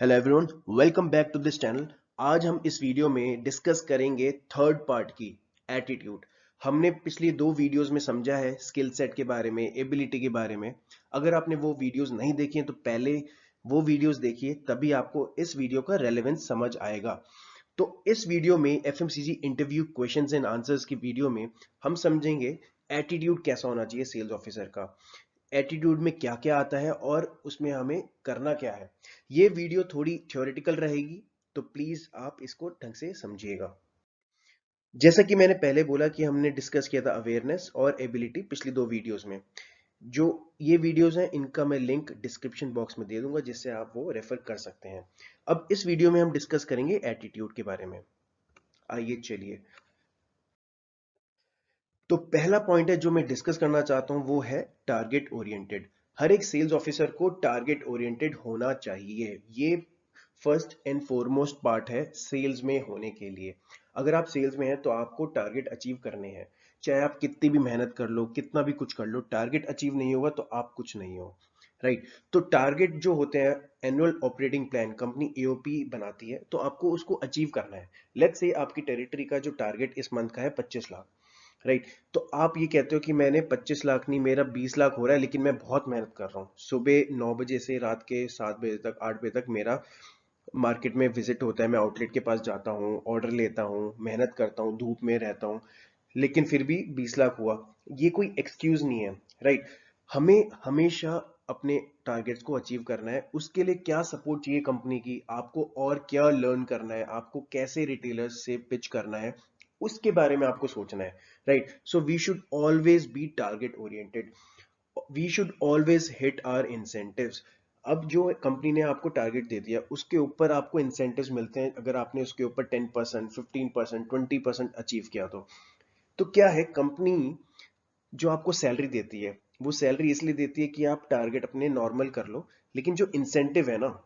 Hello everyone, welcome back to this channel. आज हम इस वीडियो में डिस्कस करेंगे थर्ड पार्ट की एटीट्यूड। हमने पिछली दो वीडियोस में समझा है स्किल सेट के बारे में, एबिलिटी के बारे में। अगर आपने वो वीडियोस नहीं देखी हैं तो पहले वो वीडियोस देखिए, तभी आपको इस वीडियो का रेलेवेंस समझ आएगा। तो इस वीडियो में FMCG interview questions and answers की वीडियो में हम समझेंगे एटीट्यूड कैसा होना चाहिए सेल्स ऑफिसर का, एटीट्यूड में क्या क्या आता है और उसमें हमें करना क्या है। ये वीडियो थोड़ी थ्योरेटिकल रहेगी, तो प्लीज आप इसको ढंग से समझिएगा। जैसा कि मैंने पहले बोला कि हमने डिस्कस किया था अवेयरनेस और एबिलिटी पिछली दो वीडियोस में। जो ये वीडियोस हैं इनका मैं लिंक डिस्क्रिप्शन बॉक्स में दे दूंगा, जिससे आप वो रेफर कर सकते हैं। अब इस वीडियो में हम डिस्कस करेंगे एटीट्यूड के बारे में। आइए चलिए। तो पहला पॉइंट है जो मैं डिस्कस करना चाहता हूं, वो है टारगेट ओरिएंटेड। हर एक सेल्स ऑफिसर को टारगेट ओरिएंटेड होना चाहिए। ये फर्स्ट एंड फॉरमोस्ट पार्ट है सेल्स में होने के लिए। अगर आप सेल्स में हैं तो आपको टारगेट अचीव करने हैं। चाहे आप कितनी भी मेहनत कर लो, कितना भी कुछ कर लो, टारगेट अचीव नहीं होगा तो आप कुछ नहीं हो। राइट। तो टारगेट जो होते हैं, annual operating plan company AOP बनाती है, तो आपको उसको अचीव करना है। लेट्स से आपकी टेरिटरी का जो टारगेट इस मंथ का है 25 लाख। राइट। तो आप ये कहते हो कि मैंने 25 लाख नहीं, मेरा 20 लाख हो रहा है, लेकिन मैं बहुत मेहनत कर रहा हूँ। सुबह 9 बजे से रात के 7 बजे तक, 8 बजे तक मेरा मार्केट में विजिट होता है। मैं आउटलेट के पास जाता हूँ, ऑर्डर लेता हूँ, मेहनत करता हूँ, धूप में रहता हूँ, लेकिन फिर भी 20 लाख हुआ। ये कोई एक्सक्यूज नहीं है। राइट। हमें हमेशा अपने टारगेट्स को अचीव करना है। उसके लिए क्या सपोर्ट चाहिए कंपनी की, आपको और क्या लर्न करना है, आपको कैसे रिटेलर्स से पिच करना है, उसके बारे में आपको सोचना है। Right. So we should always be target oriented. We should always hit our incentives. अब जो कंपनी ने आपको टारगेट दे दिया, उसके ऊपर आपको इंसेंटिव्स मिलते हैं। अगर आपने उसके ऊपर 10%, 15%, 20% अचीव किया तो क्या है, कंपनी जो आपको सैलरी देती है, वो सैलरी इसलिए देती है कि आप टारगेट अपने नॉर्मल कर लो, लेकिन जो इंसेंटिव है ना,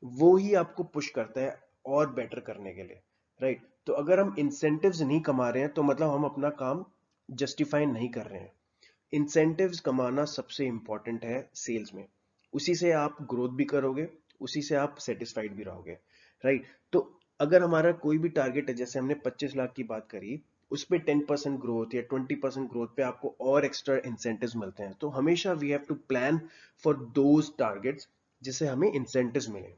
वो ही आपको पुश करता है और बेटर करने के लिए। राइट। तो अगर हम इंसेंटिव्स नहीं कमा रहे हैं तो मतलब हम अपना काम जस्टिफाई नहीं कर रहे हैं। इंसेंटिव्स कमाना सबसे इंपॉर्टेंट है सेल्स में। उसी से आप ग्रोथ भी करोगे, उसी से आप सेटिस्फाइड भी रहोगे। राइट। तो अगर हमारा कोई भी टारगेट है, जैसे हमने 25 लाख की बात करी, उस पे 10% ग्रोथ या 20% ग्रोथ पे आपको और एक्स्ट्रा इंसेंटिव्स मिलते हैं, तो हमेशा we have to plan for those targets जिससे हमें इंसेंटिव्स मिले।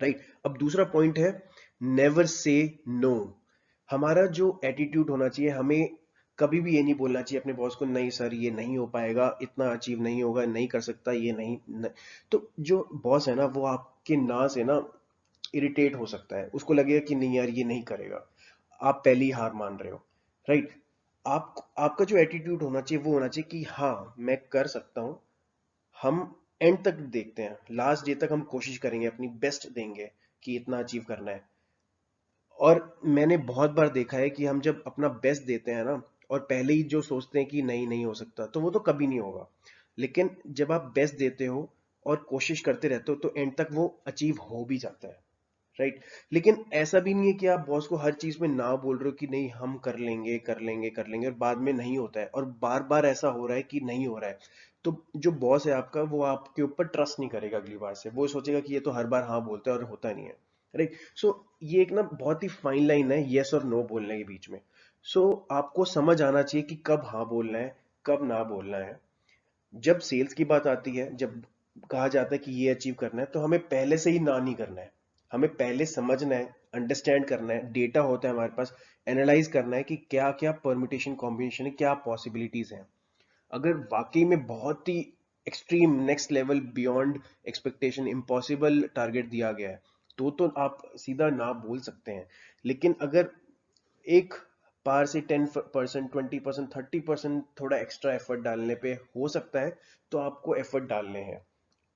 राइट। अब दूसरा पॉइंट है नेवर से नो। हमारा जो एटीट्यूड होना चाहिए, हमें कभी भी ये नहीं बोलना चाहिए अपने बॉस को, नहीं सर ये नहीं हो पाएगा, इतना अचीव नहीं होगा, नहीं कर सकता, ये नहीं। तो जो बॉस है ना, वो आपके ना से ना इरिटेट हो सकता है, उसको लगेगा कि नहीं यार ये नहीं करेगा, आप पहली हार मान रहे हो। राइट। आप आपका जो एटीट्यूड होना चाहिए वो होना चाहिए कि हाँ मैं कर सकता हूं। हम एंड तक देखते हैं, लास्ट डे तक हम कोशिश करेंगे, अपनी बेस्ट देंगे कि इतना अचीव करना है। और मैंने बहुत बार देखा है कि हम जब अपना बेस्ट देते हैं ना, और पहले ही जो सोचते हैं कि नहीं नहीं हो सकता, तो वो तो कभी नहीं होगा। लेकिन जब आप बेस्ट देते हो और कोशिश करते रहते हो, तो एंड तक वो अचीव हो भी जाता है। राइट। लेकिन ऐसा भी नहीं है कि आप बॉस को हर चीज में ना बोल रहे हो कि नहीं हम कर लेंगे कर लेंगे कर लेंगे, और बाद में नहीं होता है, और बार बार ऐसा हो रहा है कि नहीं हो रहा है। तो जो बॉस है आपका, वो आपके ऊपर ट्रस्ट नहीं करेगा अगली बार से, वो सोचेगा कि ये तो हर बार हाँ बोलता है और होता नहीं है। राइट। सो ये एक ना बहुत ही फाइन लाइन है यस और नो बोलने के बीच में। सो आपको समझ आना चाहिए कि कब हाँ बोलना है, कब ना बोलना है। जब सेल्स की बात आती है, जब कहा जाता है कि ये अचीव करना है, तो हमें पहले से ही ना नहीं करना है। हमें पहले समझना है, अंडरस्टैंड करना है, डेटा होता है हमारे पास, एनालाइज करना है कि क्या क्या परम्यूटेशन कॉम्बिनेशन है, क्या पॉसिबिलिटीज हैं। अगर वाकई में बहुत ही extreme, next level, beyond expectation, impossible target दिया गया है, तो आप सीधा ना बोल सकते हैं। लेकिन अगर एक पार से 10%, 20%, 30% थोड़ा एक्स्ट्रा एफर्ट डालने पे हो सकता है, तो आपको एफर्ट डालने हैं।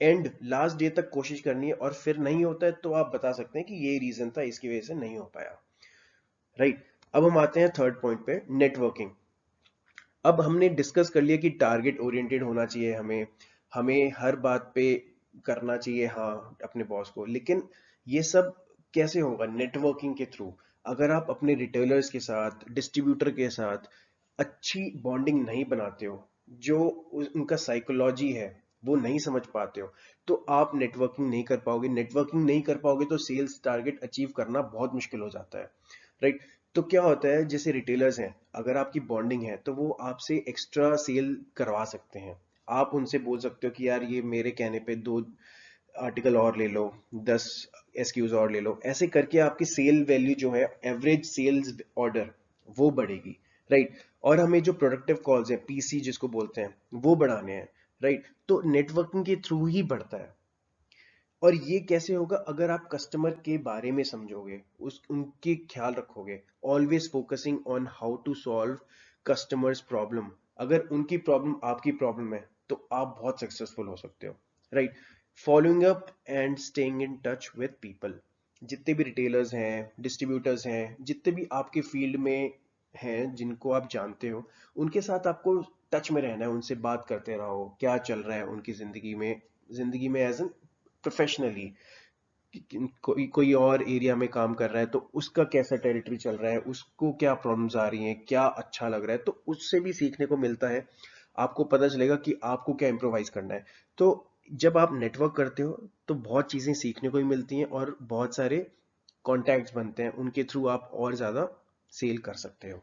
एंड लास्ट डे तक कोशिश करनी है, और फिर नहीं होता है तो आप बता सकते हैं कि ये रीजन था, इसकी वजह से नहीं हो पाया। राइट। अब हम आते हैं थर्ड पॉइंट पे, नेटवर्किंग। अब हमने डिस्कस कर लिया कि टारगेट ओरिएंटेड होना चाहिए हमें, हमें हर बात पे करना चाहिए हाँ अपने बॉस को। लेकिन ये सब कैसे होगा? नेटवर्किंग के थ्रू। अगर आप अपने रिटेलर्स के साथ, डिस्ट्रीब्यूटर के साथ अच्छी बॉन्डिंग नहीं बनाते हो, जो उनका साइकोलॉजी है, वो नहीं समझ पाते हो, तो आप नेटवर्किंग नहीं कर पाओगे। नेटवर्किंग नहीं कर पाओगे तो सेल्स टारगेट अचीव करना बहुत मुश्किल हो जाता है, राइट। तो क्या होता है, जैसे रिटेलर्स हैं, अगर आपकी बॉन्डिंग है तो वो आपसे एक्स्ट्रा सेल करवा सकते हैं। आप उनसे बोल सकते हो कि यार ये मेरे कहने पे 2 आर्टिकल और ले लो, 10 SKUs और ले लो। ऐसे करके आपकी सेल वैल्यू जो है, एवरेज सेल्स ऑर्डर, वो बढ़ेगी, राइट। और हमें जो प्रोडक्टिव कॉल्स है, PC जिसको बोलते हैं, वो बढ़ाने हैं, राइट। तो नेटवर्किंग के थ्रू ही बढ़ता है। और ये कैसे होगा, अगर आप कस्टमर के बारे में समझोगे, उस उनके ख्याल रखोगे, always focusing on how to solve customers problem. अगर उनकी प्रॉब्लम आपकी प्रॉब्लम है तो आप बहुत सक्सेसफुल हो सकते हो, right. Following up and staying in touch with people. जितने भी रिटेलर्स हैं, डिस्ट्रीब्यूटर्स हैं, जितने भी आपके फील्ड में हैं जिनको आप जानते हो, उनके साथ आपको टच में रहना है, उनसे बात करते रहो, क्या चल रहा है उनकी जिंदगी में एज एन प्रोफेशनली। कोई कोई और एरिया में काम कर रहा है तो उसका कैसा टेरिटरी चल रहा है, उसको क्या प्रॉब्लम्स आ रही हैं, क्या अच्छा लग रहा है, तो उससे भी सीखने को मिलता है। आपको पता चलेगा कि आपको क्या इम्प्रोवाइज करना है। तो जब आप नेटवर्क करते हो तो बहुत चीजें सीखने को भी मिलती हैं, और बहुत सारे कॉन्टैक्ट्स बनते हैं, उनके थ्रू आप और ज्यादा सेल कर सकते हो।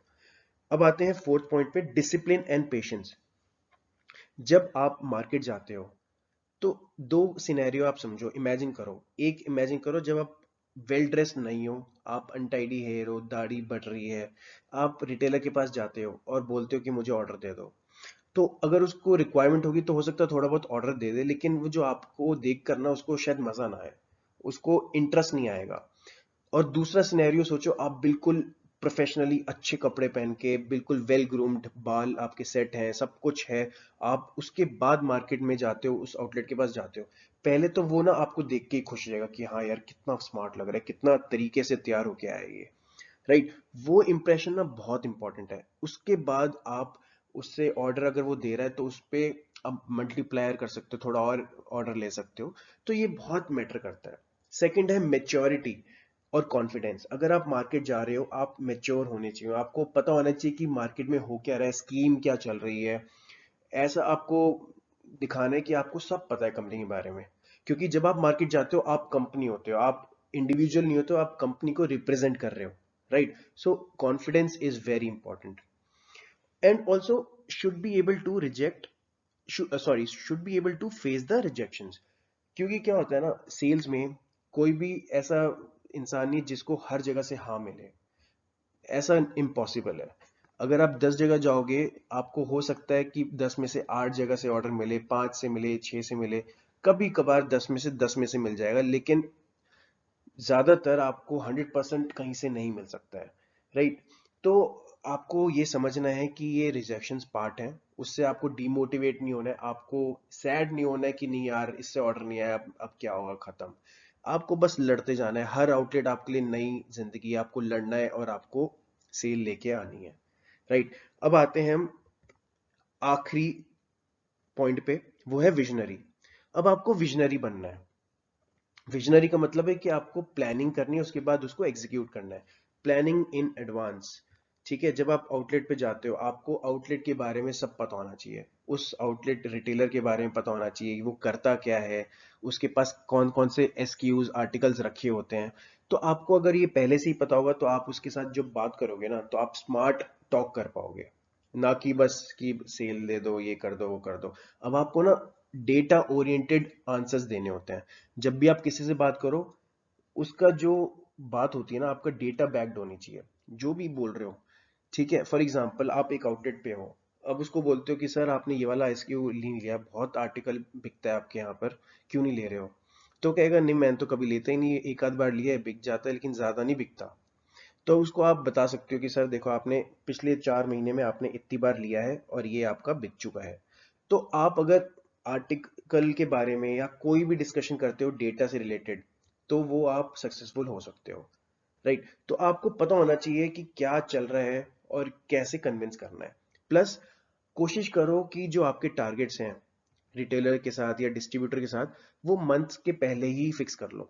अब आते हैं फोर्थ पॉइंट पे, डिसिप्लिन एंड पेशेंस। जब आप मार्केट जाते हो तो दो सिनेरियो आप समझो, इमेजिन करो। एक इमेजिन करो जब आप वेल ड्रेस नहीं हो, आप अनटाइडी हेयर हो, दाढ़ी बढ़ रही है, आप रिटेलर के पास जाते हो और बोलते हो कि मुझे ऑर्डर दे दो। तो अगर उसको रिक्वायरमेंट होगी तो हो सकता है थोड़ा बहुत ऑर्डर दे दे, लेकिन वो जो आपको देख करना उसको शायद मजा ना आए, उसको इंटरेस्ट नहीं आएगा। और दूसरा सिनेरियो सोचो, आप बिल्कुल प्रोफेशनली अच्छे कपड़े पहन के, बिल्कुल वेल ग्रूम्ड, बाल आपके सेट हैं, सब कुछ है, आप उसके बाद मार्केट में जाते हो, उस आउटलेट के पास जाते हो। पहले तो वो ना आपको देख के ही खुश हो जाएगा कि हाँ यार कितना स्मार्ट लग रहा है, कितना तरीके से तैयार होके आया है ये, राइट। वो इंप्रेशन ना बहुत इंपॉर्टेंट है। उसके बाद आप उससे ऑर्डर अगर वो दे रहा है तो उस पे अब मल्टीप्लायर कर सकते हो, थोड़ा और ऑर्डर ले सकते हो। तो ये बहुत मैटर करता है। सेकंड है मेच्योरिटी और कॉन्फिडेंस। अगर आप मार्केट जा रहे हो, आप मेच्योर होने चाहिए, आपको पता होना चाहिए कि मार्केट में हो क्या रहा है, स्कीम क्या चल रही है। ऐसा आपको दिखाना है कि आपको सब पता है कंपनी के बारे में। क्योंकि जब आप मार्केट जाते हो आप कंपनी होते हो, आप इंडिविजुअल नहीं होते हो, आप कंपनी को रिप्रेजेंट कर रहे हो, right. So confidence is very important. And also should be able to reject, should be able to face the rejections. क्योंकि क्या होता है ना, सेल्स में कोई भी ऐसा इंसान नहीं जिसको हर जगह से हाँ मिले, ऐसा इम्पॉसिबल है। अगर आप 10 जगह जाओगे, आपको हो सकता है कि 10 में से 8 जगह से ऑर्डर मिले, 5 से मिले, 6 से मिले, कभी कभार 10 में से 10 में से मिल जाएगा, लेकिन ज्यादातर आपको 100% कहीं से नहीं मिल सकता है, राइट। तो आपको ये समझना है कि ये रिजेक्शंस पार्ट है, उससे आपको डिमोटिवेट नहीं होना है, आपको सैड नहीं होना है कि नहीं यार इससे ऑर्डर नहीं आया, अब क्या होगा, खत्म। आपको बस लड़ते जाना है, हर आउटलेट आपके लिए नई जिंदगी है, आपको लड़ना है और आपको सेल लेके आनी है, राइट। अब आते हैं हम आखिरी पॉइंट पे, वो है विजनरी। अब आपको विजनरी बनना है। विजनरी का मतलब है कि आपको प्लानिंग करनी है, उसके बाद उसको एग्जीक्यूट करना है। प्लानिंग इन एडवांस, ठीक है। जब आप आउटलेट पे जाते हो, आपको आउटलेट के बारे में सब पता होना चाहिए, उस आउटलेट रिटेलर के बारे में पता होना चाहिए, वो करता क्या है, उसके पास कौन कौन से SKUs आर्टिकल्स रखे होते हैं। तो आपको अगर ये पहले से ही पता होगा तो आप उसके साथ जब बात करोगे ना, तो आप स्मार्ट टॉक कर पाओगे, ना कि बस कि सेल दे दो, ये कर दो, वो कर दो। अब आपको ना डेटा ओरिएंटेड आंसर्स देने होते हैं। जब भी आप किसी से बात करो, उसका जो बात होती है ना, आपका डेटा बैक्ड होनी चाहिए, जो भी बोल रहे हो, ठीक है। फॉर एग्जांपल आप एक आउटलेट पे हो, अब उसको बोलते हो कि सर आपने ये वाला SKU नहीं लिया, बहुत आर्टिकल बिकता है आपके यहाँ पर, क्यों नहीं ले रहे हो। तो कहेगा नहीं मैंने तो कभी लेता ही नहीं, एक आध बार लिया है, बिक जाता है लेकिन ज्यादा नहीं बिकता। तो उसको आप बता सकते हो कि सर देखो, आपने पिछले 4 महीने में आपने इतनी बार लिया है और ये आपका बिक चुका है। तो आप अगर आर्टिकल के बारे में या कोई भी डिस्कशन करते हो डेटा से रिलेटेड, तो वो आप सक्सेसफुल हो सकते हो, राइट। तो आपको पता होना चाहिए कि क्या चल रहा है और कैसे कन्विंस करना है। प्लस कोशिश करो कि जो आपके टारगेट्स हैं रिटेलर के साथ या डिस्ट्रीब्यूटर के साथ, वो मंथ के पहले ही फिक्स कर लो।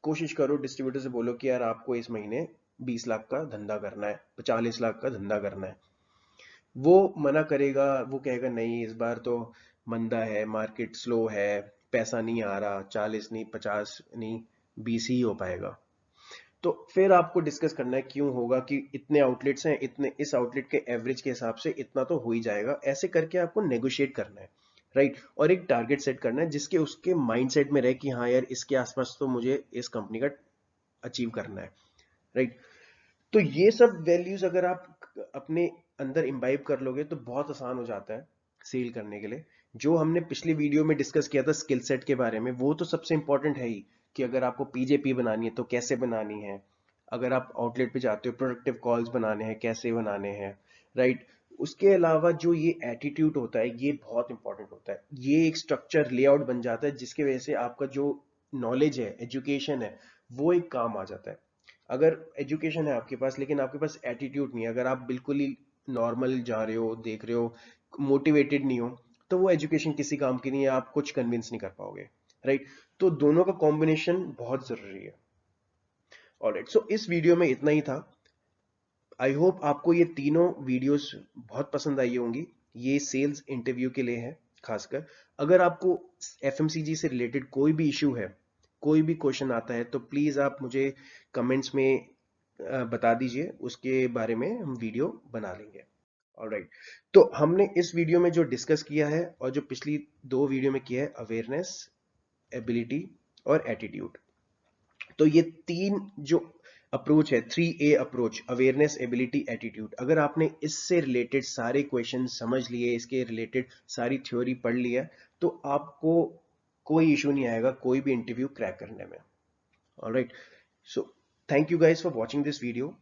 कोशिश करो डिस्ट्रीब्यूटर से बोलो कि यार आपको इस महीने 20 लाख का धंधा करना है, 40 लाख का धंधा करना है। वो मना करेगा, वो कहेगा नहीं इस बार तो मंदा है, मार्केट स्लो है, पैसा नहीं आ रहा, 40 नहीं, 50 नहीं, 20 ही हो पाएगा। तो फिर आपको डिस्कस करना है क्यों होगा, कि इतने आउटलेट्स हैं, इतने, इस आउटलेट के एवरेज के हिसाब से इतना तो हो ही जाएगा। ऐसे करके आपको नेगोशिएट करना है, राइट। और एक टारगेट सेट करना है जिसके उसके माइंडसेट में रहे कि हाँ यार, इसके आसपास तो मुझे इस कंपनी का अचीव करना है, राइट। तो ये सब वैल्यूज अगर आप अपने अंदर इम्बाइब कर लोगे तो बहुत आसान हो जाता है सेल करने के लिए। जो हमने पिछली वीडियो में डिस्कस किया था स्किल सेट के बारे में, वो तो सबसे इंपॉर्टेंट है ही, कि अगर आपको पीजेपी बनानी है तो कैसे बनानी है, अगर आप आउटलेट पे जाते हो प्रोडक्टिव कॉल्स बनाने हैं कैसे बनाने हैं, राइट। उसके अलावा जो ये एटीट्यूड होता है ये बहुत इंपॉर्टेंट होता है। ये एक स्ट्रक्चर लेआउट बन जाता है जिसकी वजह से आपका जो नॉलेज है, एजुकेशन है, वो एक काम आ जाता है। अगर एजुकेशन है आपके पास लेकिन आपके पास एटीट्यूड नहीं है, अगर आप बिल्कुल ही नॉर्मल जा रहे हो, देख रहे हो, मोटिवेटेड नहीं हो, तो वो एजुकेशन किसी काम की नहीं है, आप कुछ कन्विंस नहीं कर पाओगे, राइट। तो दोनों का कॉम्बिनेशन बहुत जरूरी है। ऑलराइट, सो इस वीडियो में इतना ही था। आई होप आपको ये तीनों वीडियोस बहुत पसंद आई होंगी। ये सेल्स इंटरव्यू के लिए है खासकर। अगर आपको एफएमसीजी से रिलेटेड कोई भी इश्यू है, कोई भी क्वेश्चन आता है, तो प्लीज आप मुझे कमेंट्स में बता दीजिए, उसके बारे में हम वीडियो बना लेंगे। ऑलराइट, तो हमने इस वीडियो में जो डिस्कस किया है और जो पिछली दो वीडियो में किया है, अवेयरनेस, एबिलिटी और एटीट्यूड। तो ये तीन जो अप्रोच है, 3A approach, awareness, ability, attitude, अगर आपने इससे रिलेटेड सारे क्वेश्चन समझ लिए, इसके रिलेटेड सारी थ्योरी पढ़ लिया, तो आपको कोई इशू नहीं आएगा कोई भी इंटरव्यू क्रैक करने में। Alright, so thank you guys for watching this video.